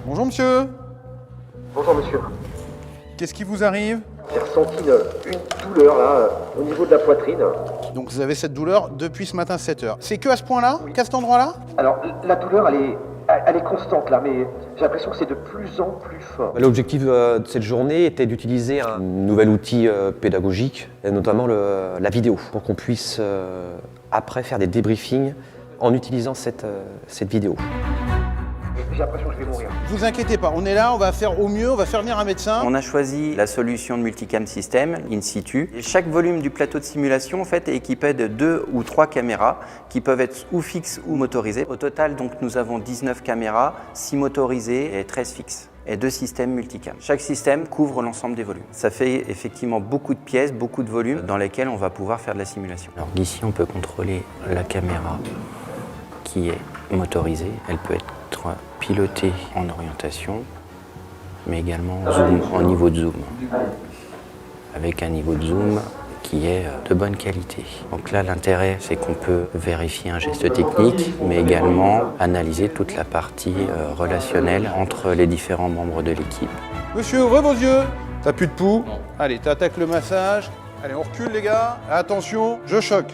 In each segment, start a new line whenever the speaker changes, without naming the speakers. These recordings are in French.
Bonjour monsieur.
Bonjour monsieur.
Qu'est-ce qui vous arrive?
J'ai ressenti une douleur là, au niveau de la poitrine.
Donc vous avez cette douleur depuis ce matin 7h. C'est que à ce point-là? Qu'à cet endroit-là?
Alors la douleur elle est constante là, mais j'ai l'impression que c'est de plus en plus fort.
L'objectif de cette journée était d'utiliser un nouvel outil pédagogique, et notamment la vidéo, pour qu'on puisse après faire des débriefings en utilisant cette vidéo.
J'ai l'impression que je vais mourir.
Vous inquiétez pas, on est là, on va faire au mieux, on va faire venir un médecin.
On a choisi la solution de multicam system in situ. Et chaque volume du plateau de simulation en fait, est équipé de 2 ou 3 caméras qui peuvent être ou fixes ou motorisées. Au total, donc, nous avons 19 caméras, 6 motorisées et 13 fixes. Et 2 systèmes multicam. Chaque système couvre l'ensemble des volumes. Ça fait effectivement beaucoup de pièces, beaucoup de volumes dans lesquels on va pouvoir faire de la simulation. Alors ici, on peut contrôler la caméra qui est motorisée. Elle peut être pilotée en orientation, mais également en niveau de zoom, avec un niveau de zoom qui est de bonne qualité. Donc là, l'intérêt, c'est qu'on peut vérifier un geste technique, mais également analyser toute la partie relationnelle entre les différents membres de l'équipe.
Monsieur, ouvrez vos yeux. T'as plus de pouls? Allez, t'attaques le massage. Allez, on recule les gars. Attention, je choque.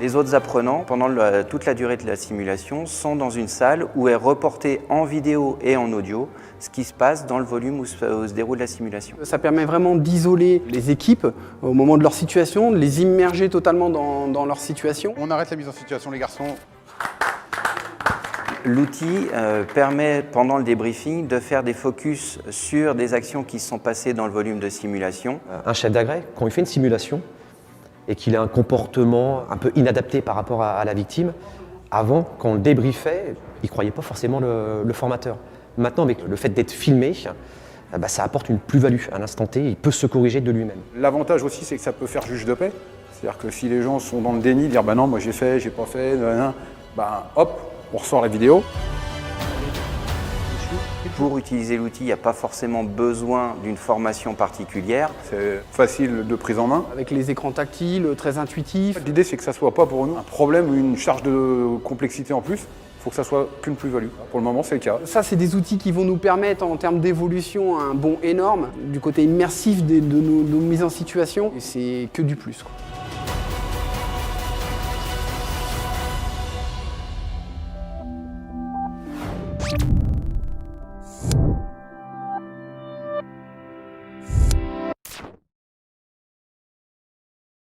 Les autres apprenants, pendant toute la durée de la simulation, sont dans une salle où est reporté en vidéo et en audio ce qui se passe dans le volume où se déroule la simulation.
Ça permet vraiment d'isoler les équipes au moment de leur situation, de les immerger totalement dans leur situation.
On arrête la mise en situation les garçons.
L'outil permet, pendant le débriefing, de faire des focus sur des actions qui se sont passées dans le volume de simulation.
Un chef d'agrès, quand il fait une simulation et qu'il a un comportement un peu inadapté par rapport à la victime, avant, quand on le débriefait, il ne croyait pas forcément le formateur. Maintenant, avec le fait d'être filmé, ça apporte une plus-value à l'instant T, il peut se corriger de lui-même.
L'avantage aussi, c'est que ça peut faire juge de paix. C'est-à-dire que si les gens sont dans le déni, dire bah non, moi j'ai fait, j'ai pas fait, bah hop, on ressort la vidéo.
Pour utiliser l'outil, il n'y a pas forcément besoin d'une formation particulière.
C'est facile de prise en main.
Avec les écrans tactiles, très intuitifs.
L'idée, c'est que ça ne soit pas pour nous un problème ou une charge de complexité en plus. Il faut que ça soit qu'une plus-value. Pour le moment, c'est le cas.
Ça, c'est des outils qui vont nous permettre, en termes d'évolution, un bond énorme du côté immersif de nos mises en situation. Et c'est que du plus, quoi.